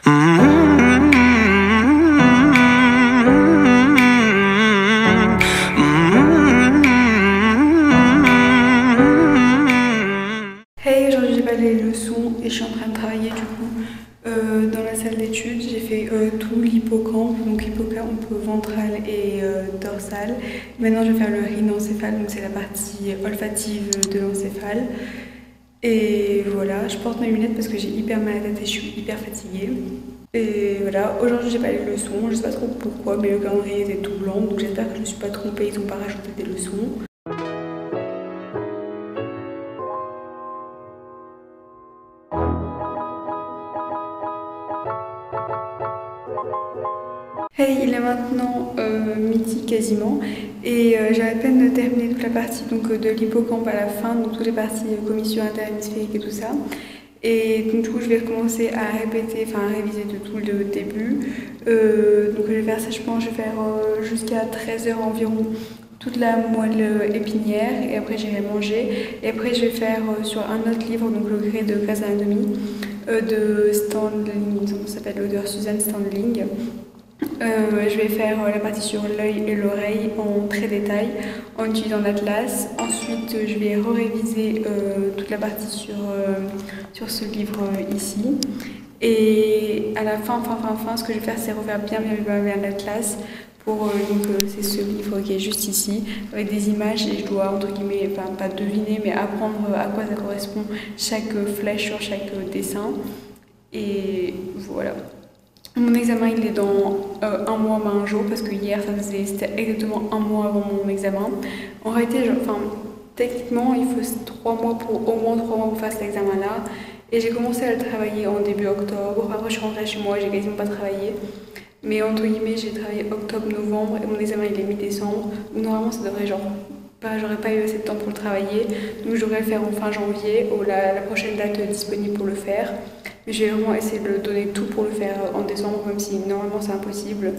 Hey, aujourd'hui j'ai pas les leçons et je suis en train de travailler du coup dans la salle d'études. J'ai fait tout l'hippocampe, donc hippocampe ventral et dorsal. Maintenant je vais faire le rhinencéphale, donc c'est la partie olfative de l'encéphale. Et voilà, je porte mes lunettes parce que j'ai hyper mal à la tête et je suis hyper fatiguée. Et voilà, aujourd'hui j'ai pas les leçons, je sais pas trop pourquoi, mais le calendrier était tout blanc, donc j'espère que je me suis pas trompée, ils ont pas rajouté des leçons. Hey, il est maintenant midi quasiment et j'ai à peine de terminer toute la partie donc, de l'hippocampe à la fin, donc toutes les parties commission interhémisphérique et tout ça. Et donc du coup je vais recommencer à répéter, enfin à réviser de tout le début. Donc je vais faire ça, je pense, je vais faire jusqu'à 13 h environ toute la moelle épinière et après j'irai manger. Et après je vais faire sur un autre livre, donc le gré de Grey's Anatomy de Standling, ça s'appelle l'auteur Suzanne Standling. Je vais faire la partie sur l'œil et l'oreille en très détail en utilisant l'atlas. Ensuite, je vais réviser toute la partie sur ce livre ici. Et à la fin, ce que je vais faire, c'est refaire bien l'atlas. C'est ce livre qui est juste ici, avec des images et je dois, entre guillemets, enfin pas deviner, mais apprendre à quoi ça correspond chaque flèche sur chaque dessin. Et voilà. Mon examen il est dans un mois mais un jour parce que hier c'était exactement un mois avant mon examen. En réalité, techniquement il faut au moins 3 mois pour faire cet examen là. Et j'ai commencé à le travailler en début octobre. Après je suis rentrée chez moi et j'ai quasiment pas travaillé. Mais entre guillemets j'ai travaillé octobre-novembre et mon examen il est mi-décembre. Donc normalement ça devrait j'aurais pas eu assez de temps pour le travailler. Donc je devrais le faire en fin janvier ou la prochaine date disponible pour le faire. Mais je vais vraiment essayer de donner tout pour le faire en décembre, même si normalement c'est impossible.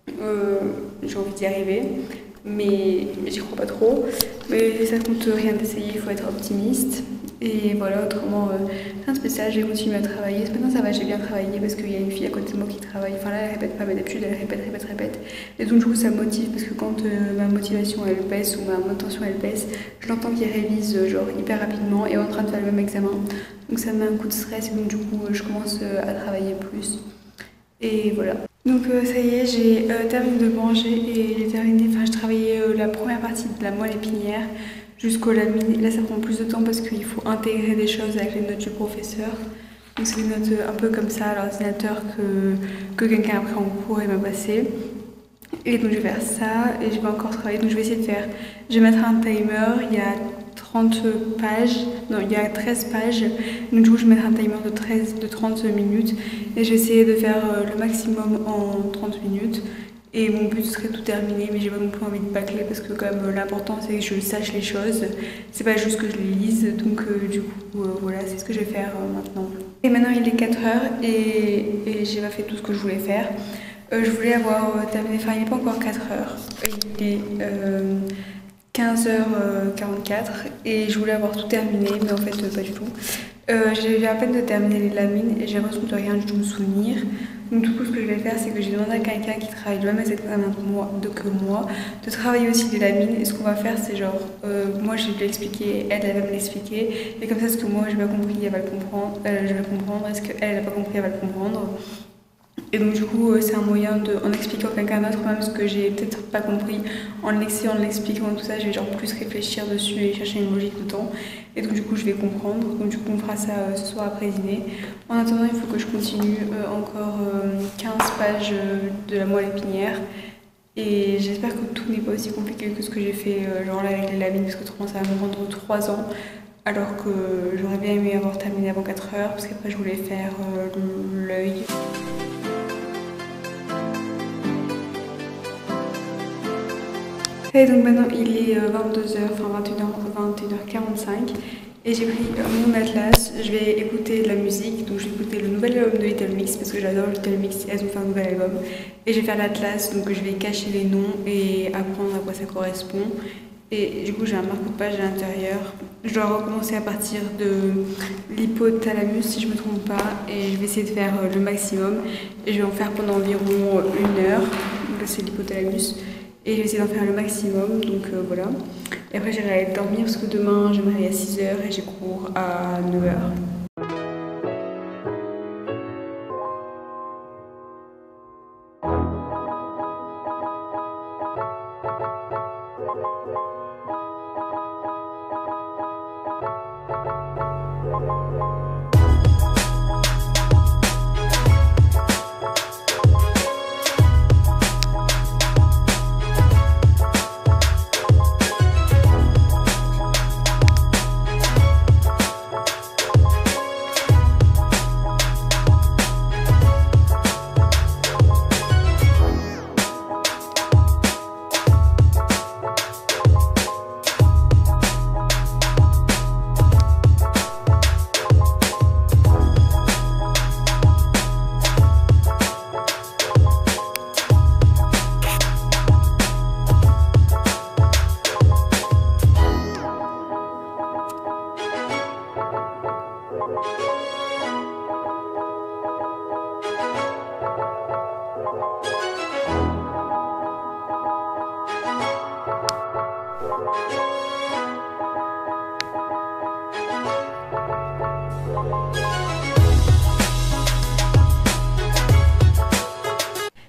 J'ai envie d'y arriver, mais j'y crois pas trop. Mais ça coûte rien d'essayer, il faut être optimiste. Et voilà, autrement, rien de spécial, j'ai continué à travailler. Maintenant ça va, j'ai bien travaillé parce qu'il y a une fille à côté de moi qui travaille. Enfin là, elle répète pas, mais d'habitude elle répète. Et donc du coup ça me motive parce que quand ma motivation elle baisse ou ma motivation elle baisse, je l'entends qu'il révise genre hyper rapidement et est en train de faire le même examen. Donc ça me met un coup de stress et donc du coup je commence à travailler plus. Et voilà. Donc ça y est, j'ai terminé de manger et je travaillais la première partie de la moelle épinière jusqu'aux lamines. Là ça prend plus de temps parce qu'il faut intégrer des choses avec les notes du professeur. Donc c'est des notes un peu comme ça à l'ordinateur que quelqu'un après en cours m'a passé. Et donc je vais faire ça et je vais encore travailler. Donc je vais essayer de faire, je vais mettre un timer, il y a 30 pages, non il y a 13 pages, donc du coup je vais mettre un timer de 30 minutes et je vais essayer de faire le maximum en 30 minutes et mon but serait tout terminer, mais j'ai pas non plus envie de bâcler parce que quand même l'important c'est que je sache les choses, c'est pas juste que je les lise, donc du coup voilà, c'est ce que je vais faire maintenant. Et maintenant il est 4 h et j'ai pas fait tout ce que je voulais faire. Je voulais avoir terminé, enfin il n'est pas encore 4 h, il est 15h44 et je voulais avoir tout terminé, mais en fait pas du tout. J'ai à peine de terminer les lamines et j'ai l'impression de rien du tout me souvenir. Donc du coup ce que je vais faire c'est que j'ai demandé à quelqu'un qui travaille le même examen que moi de travailler aussi les lamines, et ce qu'on va faire c'est genre moi je vais lui expliquer, elle va me l'expliquer et comme ça ce que moi j'ai pas compris elle va le comprendre, je vais comprendre, est-ce qu'elle n'a pas compris elle va le comprendre. Et donc du coup c'est un moyen en expliquant à quelqu'un d'autre même ce que j'ai peut-être pas compris, en l'expliquant tout ça, je vais genre plus réfléchir dessus et chercher une logique dedans. Et donc du coup je vais comprendre, donc du coup on fera ça ce soir après dîner. En attendant il faut que je continue encore 15 pages de la moelle épinière. Et j'espère que tout n'est pas aussi compliqué que ce que j'ai fait genre là avec les lamines, parce que autrement ça va me prendre 3 ans. Alors que j'aurais bien aimé avoir terminé avant 4 h parce qu'après je voulais faire l'œil. Et donc maintenant il est 22h, enfin 21h45 et j'ai pris mon atlas, je vais écouter de la musique, donc je vais écouter le nouvel album de Little Mix parce que j'adore Little Mix, elles ont fait un nouvel album. Et je vais faire l'atlas, donc je vais cacher les noms et apprendre à quoi ça correspond. Et du coup, j'ai un marque-page à l'intérieur. Je dois recommencer à partir de l'hypothalamus, si je ne me trompe pas. Et je vais essayer de faire le maximum. Et je vais en faire pendant environ 1 heure. Donc, c'est l'hypothalamus. Et je vais essayer d'en faire le maximum. Donc, voilà. Et après, j'irai aller dormir parce que demain, je me réveille à 6 h et j'ai cours à 9 h.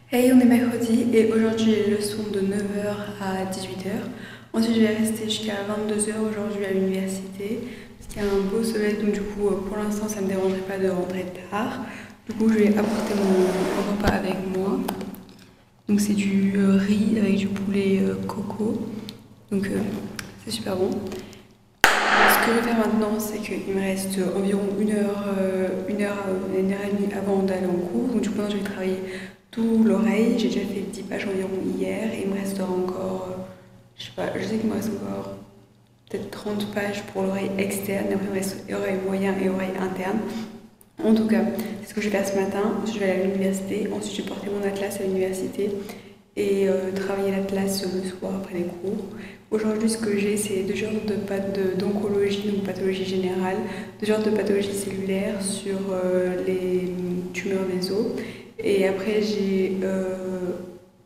Hey, on est mercredi et aujourd'hui j'ai leçon de 9 h à 18 h. Ensuite je vais rester jusqu'à 22 h aujourd'hui à l'université parce qu'il y a un beau soleil, donc du coup pour l'instant ça ne me dérangerait pas de rentrer tard. Du coup je vais apporter mon repas avec moi. Donc c'est du riz avec du poulet coco, donc c'est super bon. Ce que je vais faire maintenant, c'est qu'il me reste environ 1 heure et demie avant d'aller en cours. Donc du coup, maintenant, je vais travailler tout l'oreille. J'ai déjà fait 10 pages environ hier et il me restera encore, je sais pas, je sais qu'il me reste encore peut-être 30 pages pour l'oreille externe. Et après, il me reste oreille moyen et oreille interne. En tout cas, c'est ce que je vais faire ce matin. Ensuite, je vais aller à l'université. Ensuite, je vais porter mon atlas à l'université et travailler l'atlas le soir après les cours. Aujourd'hui, ce que j'ai, c'est 2 genres d'oncologie, donc pathologie générale, 2 genres de pathologie cellulaire sur les tumeurs des os. Et après, j'ai 2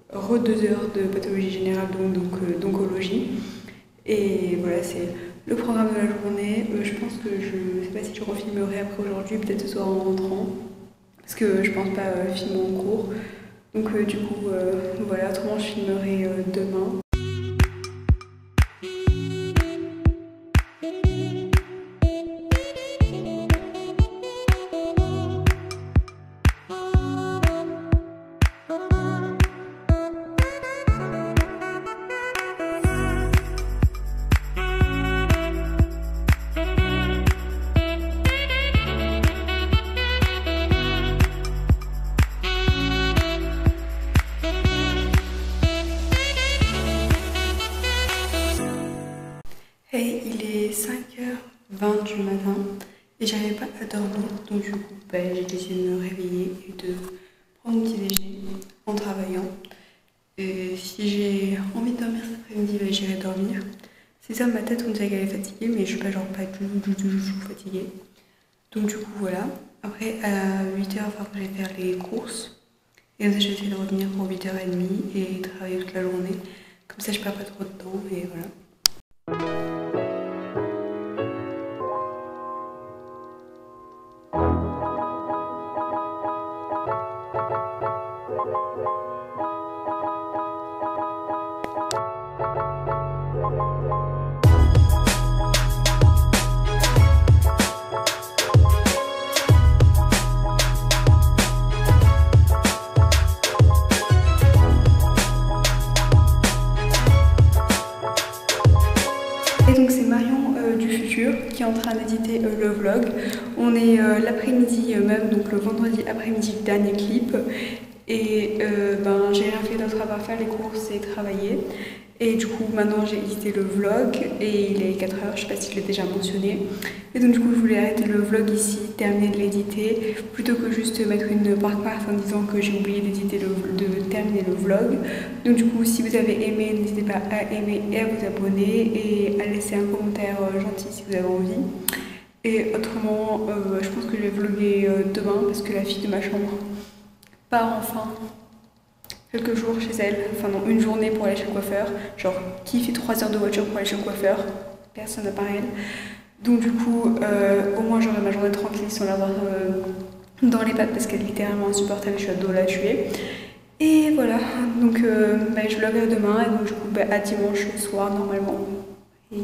heures de pathologie générale, donc d'oncologie. Et voilà, c'est le programme de la journée. Je pense que je ne sais pas si je refilmerai après aujourd'hui, peut-être ce soir en rentrant, parce que je pense pas filmer en cours. Donc du coup, voilà, autrement je filmerai demain. Hey, il est 5h20 du matin et j'arrivais pas à dormir, donc du coup j'ai décidé de me réveiller et de prendre mon petit déjeuner en travaillant. Et si j'ai envie de dormir cet après-midi, j'irai dormir. C'est ça, ma tête on dirait qu'elle est fatiguée, mais je suis pas genre pas du tout fatiguée. Donc du coup voilà, après à 8 h il va falloir que j'aille faire les courses. Et comme ça je vais essayer de revenir pour 8h30 et travailler toute la journée. Comme ça je perds pas trop de temps et voilà. Et donc c'est Marion du futur qui est en train d'éditer le vlog. On est l'après-midi même, donc le vendredi après-midi, dernier clip. Et j'ai rien fait d'autre à part faire les courses et travailler. Et du coup, maintenant j'ai édité le vlog et il est 4 heures, je sais pas si je l'ai déjà mentionné. Et donc du coup, je voulais arrêter le vlog ici, terminer de l'éditer, plutôt que juste mettre une part en disant que j'ai oublié de terminer le vlog. Donc du coup, si vous avez aimé, n'hésitez pas à aimer et à vous abonner et à laisser un commentaire gentil si vous avez envie. Et autrement, je pense que je vais vlogger demain parce que la fille de ma chambre part enfin quelques jours chez elle, enfin non, une journée pour aller chez le coiffeur. Genre, qui fait 3 heures de voiture pour aller chez le coiffeur? Personne à part elle. Donc du coup, au moins j'aurai ma journée tranquille sans l'avoir dans les pattes parce qu'elle est littéralement insupportable, je suis à dos la tuer. Et voilà, donc je vloggerai demain et donc du coup à dimanche soir normalement. Et